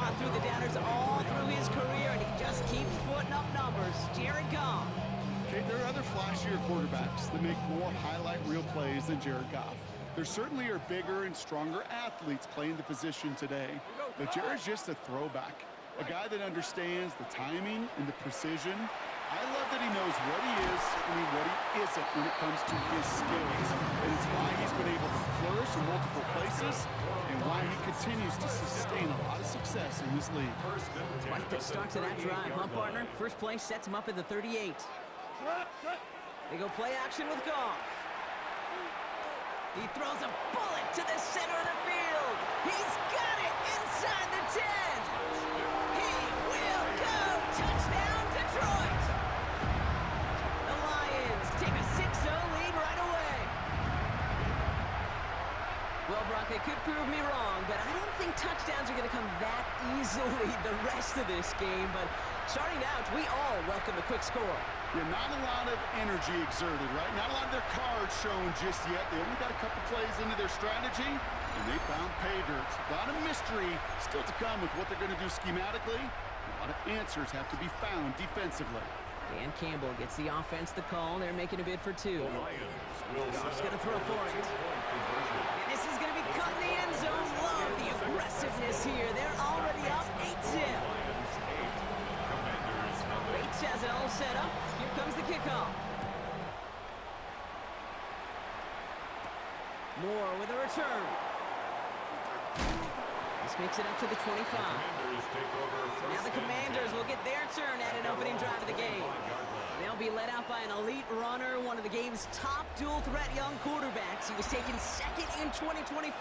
gone through the downers all through his career, and he just keeps putting up numbers. Jared Goff. Okay, there are other flashier quarterbacks that make more highlight reel plays than Jared Goff. There certainly are bigger and stronger athletes playing the position today, but Jared's just a throwback, a guy that understands the timing and the precision. I love that he knows what he is and what he isn't when it comes to his skills, and it's why he's been able to flourish in multiple places and why he continues to sustain a lot of success in this league. Quite the start to that drive, huh, partner? First play sets him up at the 38. They go play action with Goff. He throws a bullet to the center of the field. He's got it inside the 10. He will go. Touchdown, Detroit. The Lions take a 6-0 lead right away. Well, Brock, they could prove me wrong, but I don't think touchdowns are going to come that easily the rest of this game. But starting out, we all welcome the quick score. Yeah, not a lot of energy exerted, right? Not a lot of their cards shown just yet. They only got a couple plays into their strategy, and they found pay dirt. A lot of mystery still to come with what they're going to do schematically. A lot of answers have to be found defensively. Dan Campbell gets the offense the call. They're making a bid for two. Goff's going to throw for it. And this is going to be cut in the end zone. Love the aggressiveness here. They're already up 8-0. Bates has it all set up. Here comes the kickoff. Moore with a return. This makes it up to the 25. So now the Commanders will get their turn at an opening drive of the game. They'll be led out by an elite runner, one of the game's top dual-threat young quarterbacks. He was taken second in 2024,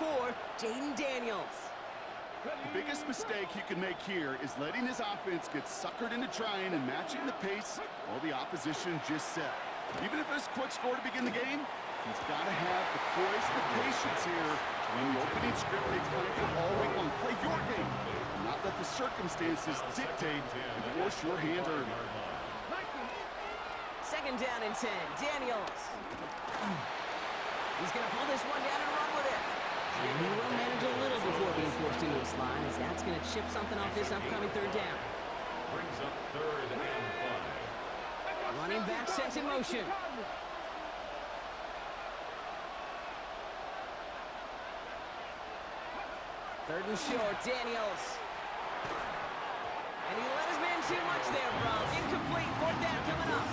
Jaden Daniels. The biggest mistake he could make here is letting his offense get suckered into trying and matching the pace while the opposition just set. Even if it's a quick score to begin the game, he's got to have the poise and the patience here to win the opening script they play for all week long. Play your game, not let the circumstances dictate and force your hand early. Second down and 10, Daniels. He's going to pull this one down and run with it. And he will manage a little before being forced into a slide, as that's going to chip something off this upcoming third down. Brings up 3rd and 5. Running back sets in motion. Third and short, Daniels. And he let his man too much there, Brock. Incomplete, fourth down coming up.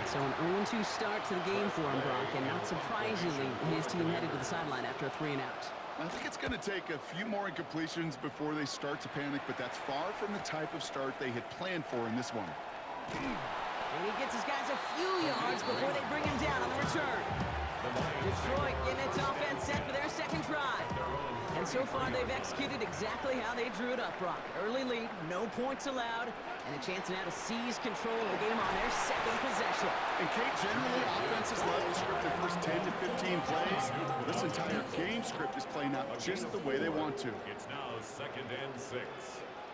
So an 0-2 start to the game for him, Brock, and not surprisingly, his team headed to the sideline after a 3-and-out. I think it's going to take a few more incompletions before they start to panic, but that's far from the type of start they had planned for in this one. And he gets his guys a few yards before they bring him down on the return. Detroit getting its offense set for their second drive. And so far, they've executed exactly how they drew it up, Brock. Early lead, no points allowed, and a chance now to seize control of the game on their second possession. And Kate, generally, offenses love to script their first 10 to 15 plays. Well, this entire game script is playing out just the way they want to. It's now 2nd and 6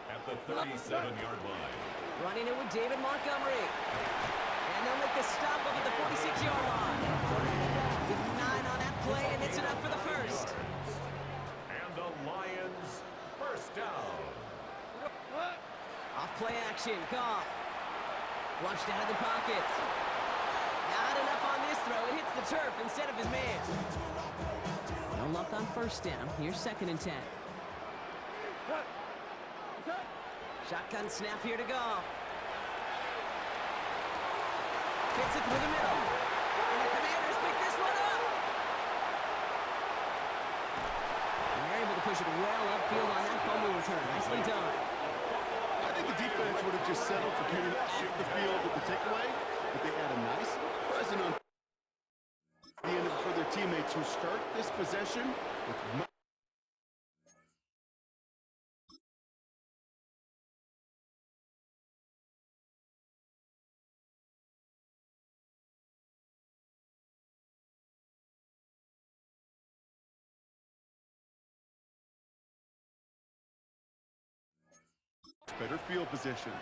at the 37-yard line. Running it with David Montgomery. And they'll make the stop up at the 46-yard line. With 9 on that play, and it's enough for the first. And the Lions first down. Off play action, Goff. Flushed out of the pocket. Not enough on this throw. It hits the turf instead of his man. No luck on first down. Here's 2nd and 10. Shotgun snap here to Goff. Fits it through the middle. And the Commanders pick this one up. And they're able to push it well upfield on that fumble return. Nicely done. I think the defense would have just settled for getting off the field with the takeaway, but they had a nice present on the end for their teammates who start this possession with much. Better field position.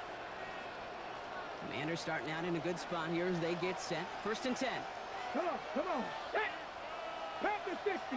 Commanders starting out in a good spot here as they get set. 1st and 10. Come on. Hit the 60.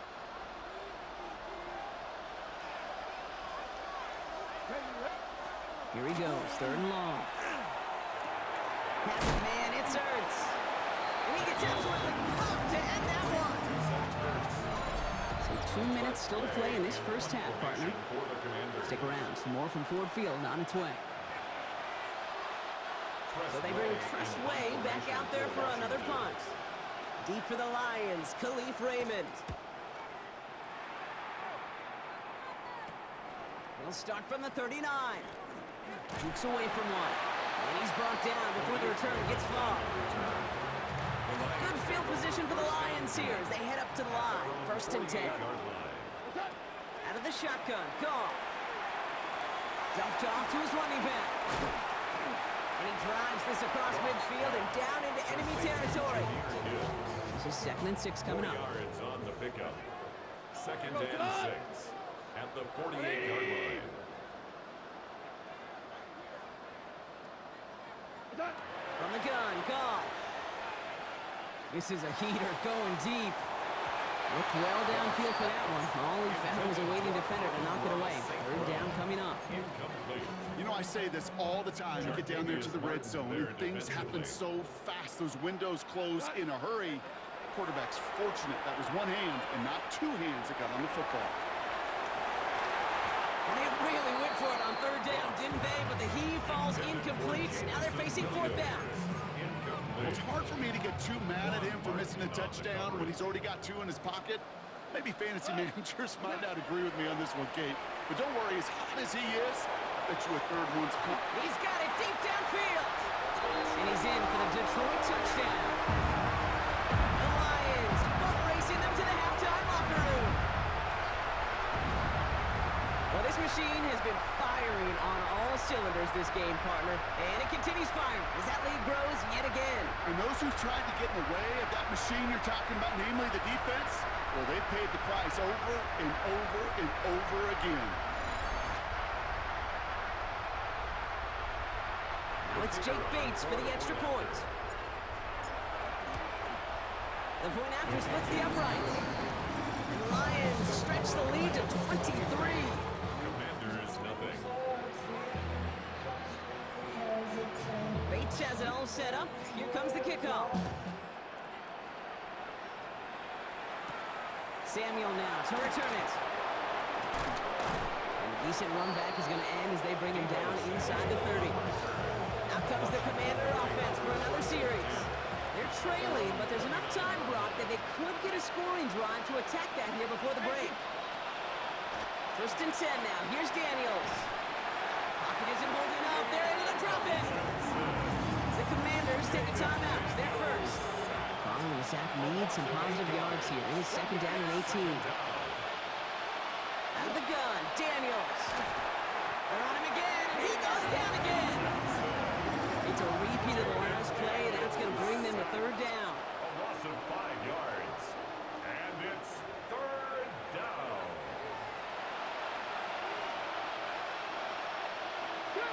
Here he goes, 3rd and long. Has a man, it's Ertz. And he gets absolutely pumped to end that one. So 2 minutes still to play in this first half, partner. Stick around, some more from Ford Field on its way. So they bring Tressway back out there for another punt. Deep for the Lions, Khalif Raymond. He'll start from the 39. Jukes away from one. And he's brought down before the return gets far. Good field position for the Lions here as they head up to the line. 1st and 10. Out of the shotgun, Goff. Dumped off to his running back. And he drives this across midfield and down into enemy territory. This is 2nd and 6 coming up. Yards on the pickup. 2nd and 6 at the 48-yard line. From the gun, Goff. This is a heater going deep. Looked well downfield for that one. All he found was a waiting defender to knock it away. 3rd down coming up. You know, I say this all the time. You get down there to the red zone, and things happen so fast. Those windows close in a hurry. Quarterback's fortunate that was one hand and not 2 hands that got on the football. And they really went for it on 3rd down, didn't they? But the heave falls incomplete. Now they're facing 4th down. Well, it's hard for me to get too mad at him for missing a touchdown when he's already got 2 in his pocket. Maybe fantasy managers might not agree with me on this one, Kate. But don't worry, as hot as he is, I bet you a 3rd one's coming. He's got it deep downfield. And he's in for the Detroit touchdown. The Lions boat racing them to the halftime locker room. Well, this machine has been firing on all cylinders this game, partner. And it continues firing as that lead grows yet again. And those who've tried to get in the way of that machine you're talking about, namely the defense, well, they've paid the price over and over and over again. Now it's Jake Bates for the extra point. The point after splits the uprights. And the Lions stretch the lead to 23. Commanders, nothing. Bates has it all set up. Here comes the kickoff. Samuel now to return it. And a decent run back is going to end as they bring him down inside the 30. Now comes the Commander offense for another series. They're trailing, but there's enough time, Brock, that they could get a scoring drive to attack that here before the break. 1st and 10 now. Here's Daniels. Pocket isn't holding up. They're into the drop-in. The Commanders take a timeout. They're first. Following the sack needs some positive yards here. It is 2nd down and 18. Out of the gun, Daniels. They're on him again, and he goes down again. It's a repeat of the last play, and that's going to bring them to 3rd down. A loss of 5 yards. And it's 3rd down. Go!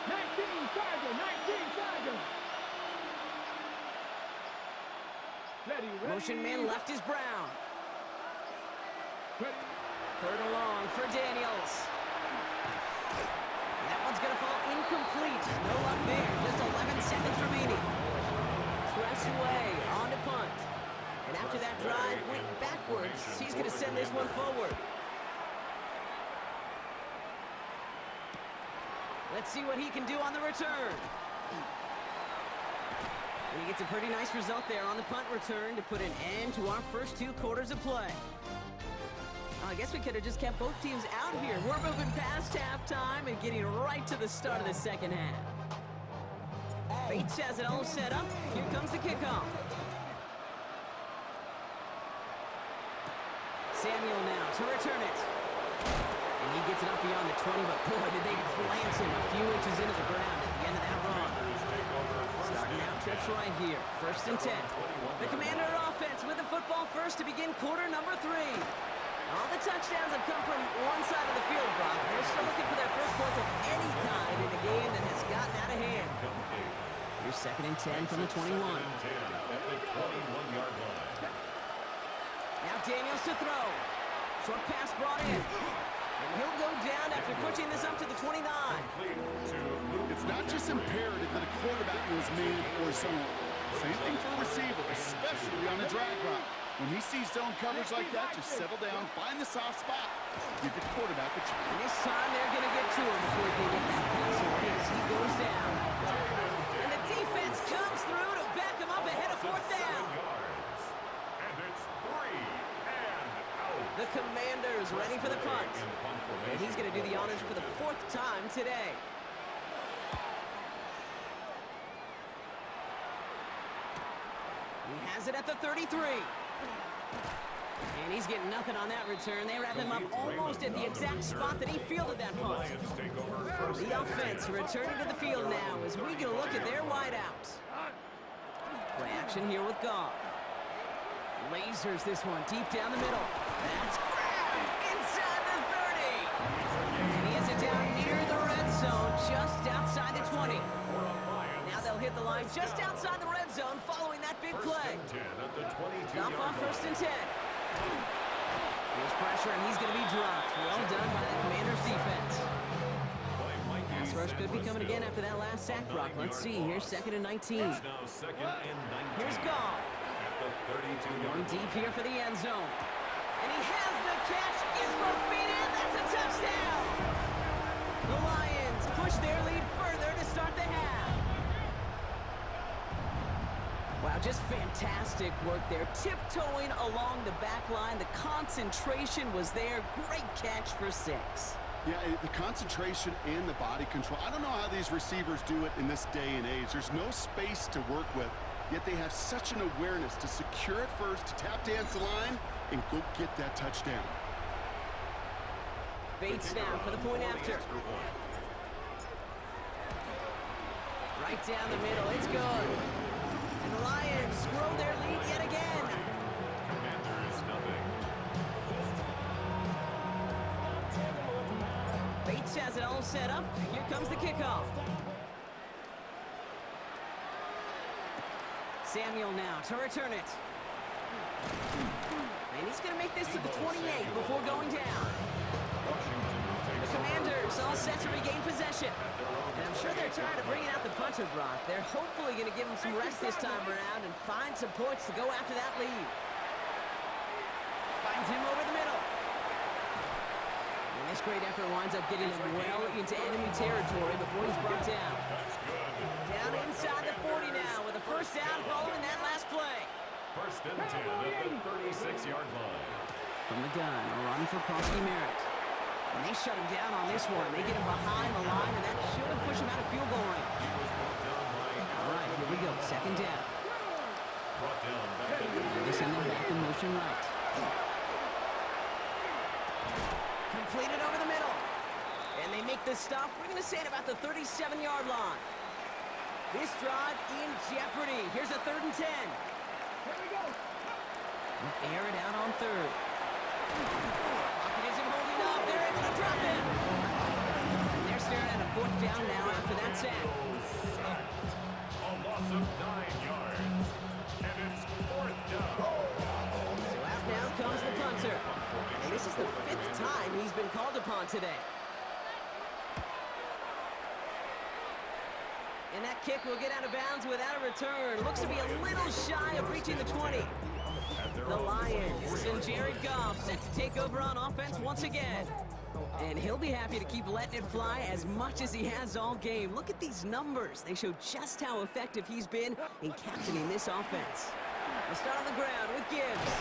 19 Charger, 19 Charger. Ready. Motion man left is Brown. Ready. 3rd and long for Daniels. And that one's going to fall incomplete. No luck there. Just 11 seconds remaining. Tressway on to punt. And after that drive went backwards, he's going to send this one forward. Let's see what he can do on the return. And he gets a pretty nice result there on the punt return to put an end to our first 2 quarters of play. I guess we could have just kept both teams out here. We're moving past halftime and getting right to the start of the second half. Bates has it all set up. Here comes the kickoff. Samuel now to return it. And he gets it up beyond the 20, but boy, did they plant him a few inches into the ground at the end of that run. Starting out trips right here. 1st and 10. The Commander offense with the football first to begin quarter number 3. All the touchdowns have come from one side of the field, Brock. They're still looking for their first points of any kind in a game that has gotten out of hand. Here's 2nd and 10 from the 21. Now Daniels to throw. Short pass brought in. And he'll go down after pushing this up to the 29. It's not just imperative that a quarterback knows man or zone. Same thing for a receiver, especially on a drag route. When he sees zone coverage like that, just settle down, find the soft spot, give your quarterback a chance. And this time they're going to get to him before he can get that pass away as he goes down. And the defense comes through to back him up ahead of fourth down. And it's 3 and out. The Commanders ready for the punt. And he's going to do the honors for the 4th time today. He has it at the 33. And he's getting nothing on that return. They wrap him up almost at the exact spot that he fielded that punt. The offense returning to the field now as we get a look at their wideouts. Play action here with Goff. Lasers this one deep down the middle. That's grabbed inside the 30. And he has it down near the red zone, just outside the 20. Now they'll hit the line just outside the red zone following that big play. Goff on 1st and 10. Here's pressure, and he's going to be dropped. Well done by the Commanders' defense. Pass rush could be coming again after that last sack, Brock. Let's see. Here's 2nd and 19. Here's Goff. Going deep here for the end zone. And he has the catch. Gets both feet in. That's a touchdown. The Lions push their lead further to start the half. Wow, just fantastic work there. Tiptoeing along the back line. The concentration was there. Great catch for 6. Yeah, the concentration and the body control. I don't know how these receivers do it in this day and age. There's no space to work with, yet they have such an awareness to secure it first, to tap dance the line, and go get that touchdown. Bates now for the point after. Right down the middle. It's good. And the Lions grow their lead yet again. Commanders nothing. Bates has it all set up. Here comes the kickoff. Samuel now to return it. And he's going to make this to the 28 before going down. The Commanders all set to regain possession. And I'm sure they're tired of bringing out the punter, Brock. They're hopefully going to give him some rest this time around and find some points to go after that lead. Finds him over the middle. And this great effort winds up getting him well into enemy territory before he's brought down. Down inside the 40 now with a 1st down following that last play. 1st and 10 at the 36-yard line. From the gun, a run for Prosky Merritt. And they shut him down on this one. They get him behind the line, and that should push him out of field goal range. All right, here we go. 2nd down. They send them back in motion right. Completed over the middle. And they make the stop. We're going to say it about the 37-yard line. This drive in jeopardy. Here's a 3rd and 10. Here we go. Air it out on 3rd. Pocket isn't holding up. They're able to drop him. And they're staring at a 4th down now after that sack. A loss of 9 yards. And it's 4th down. So out now comes the punter. And this is the 5th time he's been called upon today. And that kick will get out of bounds without a return. Looks to be a little shy of reaching the 20. The Lions and Jared Goff set to take over on offense once again. And he'll be happy to keep letting it fly as much as he has all game. Look at these numbers. They show just how effective he's been in captaining this offense. We'll start on the ground with Gibbs.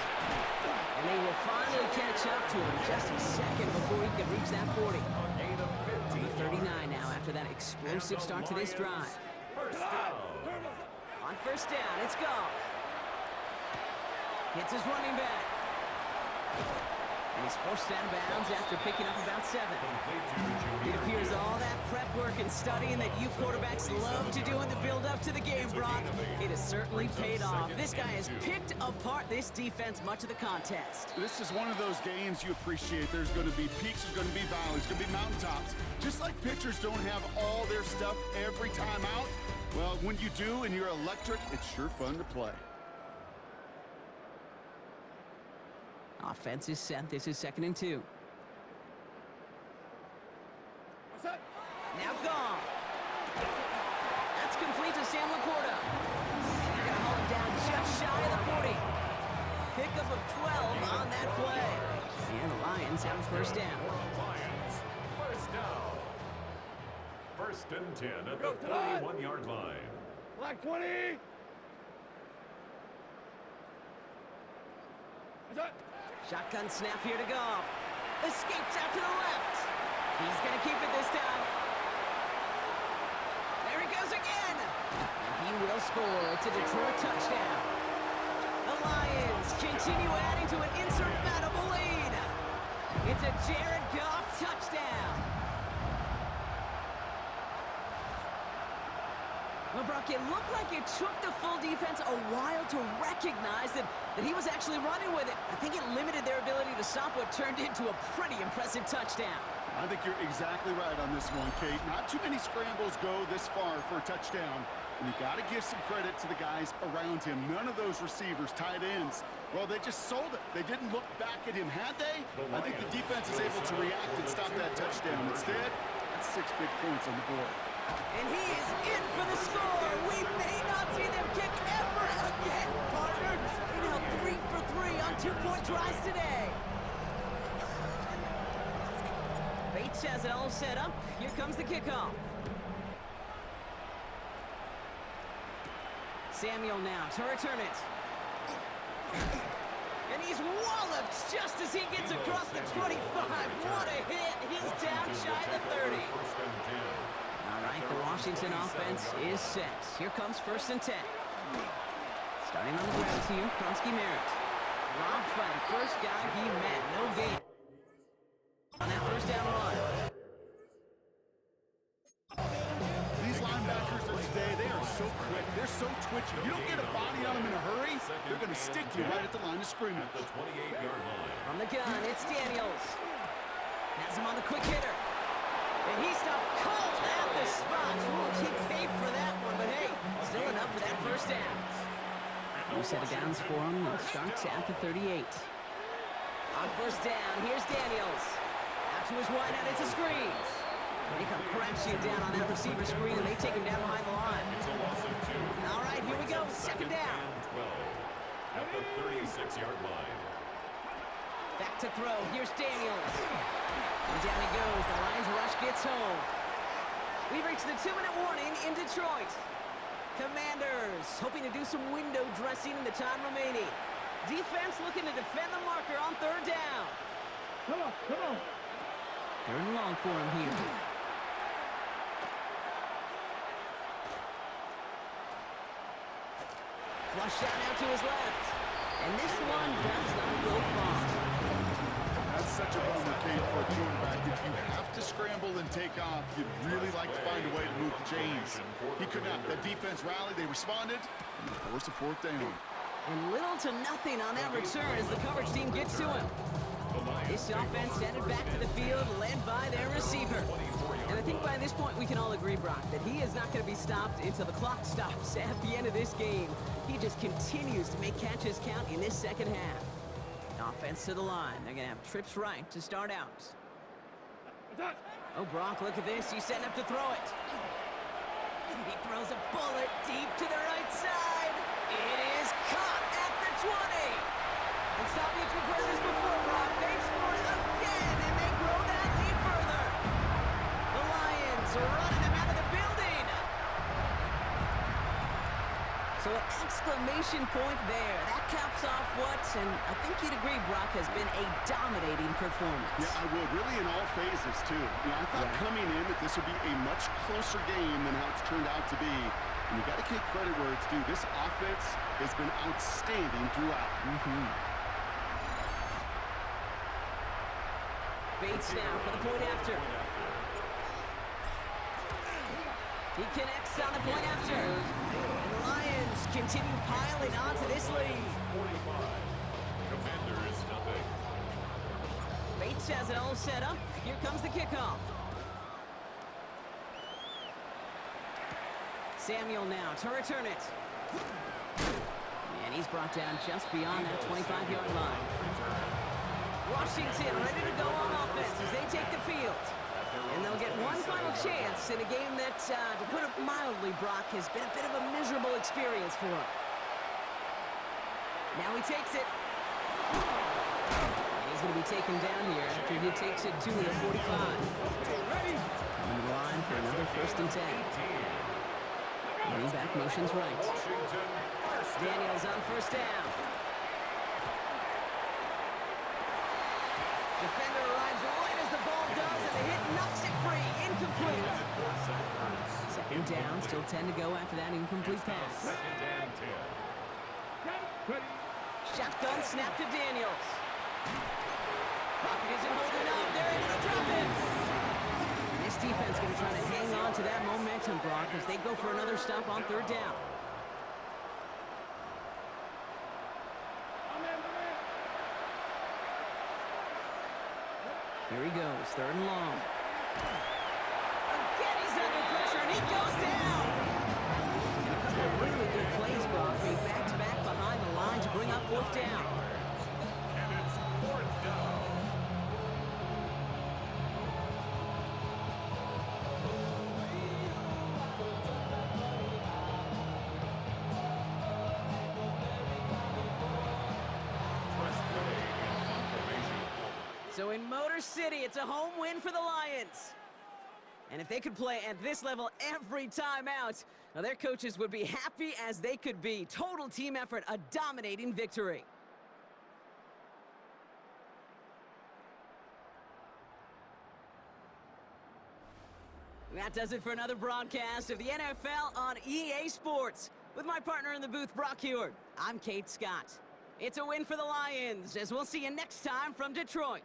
And they will finally catch up to him just a second before he can reach that 40. The 39 now after that explosive start to this drive. On 1st down, it's Goff. Hits his running back. And he's forced out of bounds after picking up about 7. It appears all that prep work and studying that you quarterbacks love to do in the build-up to the game, Brock, it has certainly paid off. This guy has picked apart this defense much of the contest. This is one of those games you appreciate. There's going to be peaks, there's going to be valleys, there's going to be mountaintops. Just like pitchers don't have all their stuff every time out, well, when you do and you're electric, it's sure fun to play. Offense is set. This is 2nd and 2. Sam Laporta. And they're going to haul him down just shy of the 40. Pickup of 12 on that play. And the Lions have a first down. Lions, first down. First and 10 at the 31-yard line. Black 20. Shotgun snap here to Goff. Escapes out to the left. He's going to keep it this time. There he goes again. And he will score. It's a Detroit touchdown. The Lions continue adding to an insurmountable lead. It's a Jared Goff touchdown. Well, Brock, it looked like it took the full defense a while to recognize that he was actually running with it. I think it limited their ability to stop what turned into a pretty impressive touchdown. I think you're exactly right on this one, Kate. Not too many scrambles go this far for a touchdown. And you got to give some credit to the guys around him. None of those receivers, tight ends, well, they just sold it. They didn't look back at him, had they? I think the defense is able to react and stop that touchdown. Instead, that's 6 big points on the board. And he is in for the score. We may not see them kick ever again, partner. They're now 3 for 3 on 2-point tries today. Bates has it all set up. Here comes the kickoff. Samuel now to return it. And he's walloped just as he gets across the 25. What a hit. He's down shy of the 30. All right, the Washington offense is set. Here comes first and 10. Starting on the ground here, Kronsky Merritt. Dropped by the first guy he met. No gain on that first down run. These linebackers of today, they are so quick. They're so twitchy. You don't get a body on them in a hurry, they're going to stick you right at the line of scrimmage. The 28-yard line. From the gun, it's Daniels. Has him on the quick hitter. And he stopped cold at the spot. Ooh, he paid for that one, but hey, still enough for that first down. New set of downs for him. It starts at the 38. On first down, here's Daniels. Out to his wide out, it's a screen. They come crashing down on that receiver screen, and they take him down behind the line. It's a loss of 2. All right, here we go, second down. 12 at the 36-yard line. Back to throw, here's Daniels. And down he goes, the Lions rush gets home. We've reached the 2-minute warning in Detroit. Commanders hoping to do some window dressing in the time remaining. Defense looking to defend the marker on third down. Come on, come on. Third and long for him here. Flush out now to his left. And this one does not go far. That's such a bummer, Kate, for a quarterback. If you have to scramble and take off, you'd really like to find a way to move the chains. He could not. The defense rallied, they responded, and they forced a fourth down. And little to nothing on that return as the coverage team gets to him. This offense headed back to the field, led by their receiver. And I think by this point we can all agree, Brock, that he is not going to be stopped until the clock stops at the end of this game. He just continues to make catches count in this second half. Offense to the line. They're going to have trips right to start out. Oh, Brock, look at this. He's setting up to throw it. He throws a bullet deep to the right side. It is caught at the 20. And stop me if you've heard this before, Brock. They've scored again, and they grow that lead further. The Lions are running them out of the building. So an exclamation point there. That caps off what, and I think you'd agree, Brock, has been a dominating performance. Yeah, I would. Really in all phases, too. You know, I thought coming in that this would be a much closer game than how it's turned out to be. And you got to give credit where it's due. This offense has been outstanding throughout. Bates now for the point after. He connects on the point after. And the Lions continue piling on to this lead. 45. Commanders nothing. Bates has it all set up. Here comes the kickoff. Samuel now to return it. And he's brought down just beyond that 25-yard line. Washington ready to go on offense as they take the field. At their And they'll get one final chance in a game that, to put it mildly, Brock, has been a bit of a miserable experience for him. Now he takes it. And he's going to be taken down here after he takes it to the 45. Coming to the line for another 1st and 10. Running back motions right. Daniels on 1st down. Defender arrives right as the ball does, and the hit knocks it free. Incomplete. 2nd down, still 10 to go after that incomplete pass. Shotgun snap to Daniels. Pocket isn't holding up. They're able to drop it. And this defense going to try to hang on to that momentum, Brock, as they go for another stop on 3rd down. Here he goes, 3rd and long. Again, he's under pressure, and he goes down. And a couple of really good plays, Brock, made back-to-back behind the line to bring up 4th down. And it's 4th down. So in Motor City, it's a home win for the Lions. And if they could play at this level every time out, now their coaches would be happy as they could be. Total team effort, a dominating victory. That does it for another broadcast of the NFL on EA Sports. With my partner in the booth, Brock Heward, I'm Kate Scott. It's a win for the Lions, as we'll see you next time from Detroit.